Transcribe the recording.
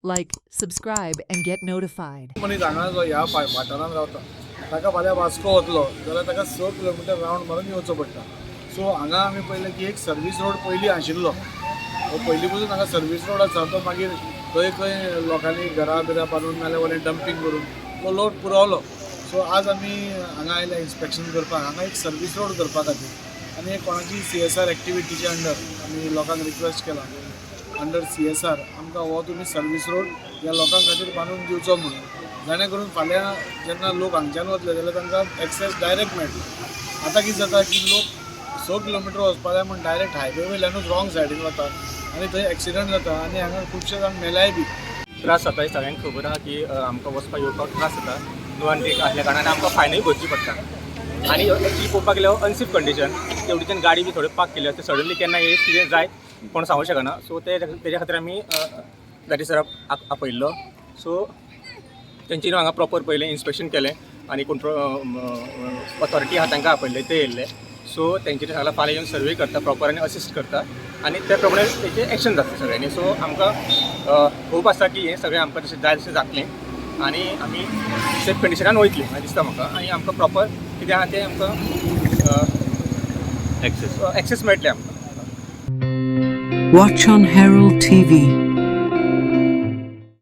Like, subscribe, and get notified. मनीस हांगा जो ह्या वाठारांत रावता ताका फाल्यां वास्को वतलो जाल्यार ताका 6 किलोमिटर रावंड मारून येवचो पडटा. सो हांगा आमी पळयलें की एक सर्वीस रोड पयलीं आशिल्लो. पयलीं पसून हांगा सर्वीस रोड आसा तो मागीर खंय खंय लोकांनी घरां बिरां बांदून नाल्यार वलें डंपींग करून तो लोड पुरवलो. सो आज आमी हांगा आयल्या इन्स्पेक्शन करपाक हांगा एक सर्वीस रोड करपा खातीर आनी एक कोणाची CSR एक्टिविटीच्या अंडर आमी लोकांक रिक्वेस्ट केला अंडर CSR आमकां हो तुमी सर्वीस रोड ह्या लोकां खातीर बांदून दिवचो म्हणून, जेणे करून फाल्यां जेन्ना लोक हांगच्यान वतले जाल्यार तांकां एक्सेस डायरेक्ट मेळटलो. आतां कितें जाता की लोक 6 किलोमिटर वचपा जाय म्हूण डायरेक्ट हायवे वयल्यानूच रॉंग सायडीन वता आनी थंय एक्सिडंट जाता आनी हांगा खुबशे जाण मेल्याय बी. त्रास जाता हे सगळ्यांक खबर आहा की आमकां वचपाक येवपाक त्रास जाता. नो आनी टेक आसल्या कारणान आमकां फायनूय भरची पडटा. आनी एक्चुअली पळोवपाक गेल्यार अनसेफ कंडिशन तेवढीच्यान गाडी बी थोड्यो पार्क केल्यो आसता. सडनली केन्ना हे कितें जाय कोण सांगूं शकना. सो तेज्या खातीर आमी दॅट इज आपयल्लो. सो तेंच्यांनी हांगा प्रॉपर पयलें इन्स्पेक्शन केलें आनी कंट्रोल ऑथॉरिटी आहा तांकां आपयल्ले ते येयल्ले. सो तेंच्यांनी सांगलां फाल्यां येवन सर्वे करता प्रॉपर आनी असिस्ट करता आनी त्या प्रमाणे तेचें एक्शन जाता सगळ्यांनी. सो आमकां होप आसा की हें सगळें आमकां तशें जाय तशें जातलें आनी आमी सेफ कंडिशनान वयतलीं अशें दिसता म्हाका. आनी आमकां प्रॉपर कितें आहा तें आमकां एक्सेस मेळटलें आमकां. Watch on Herald TV.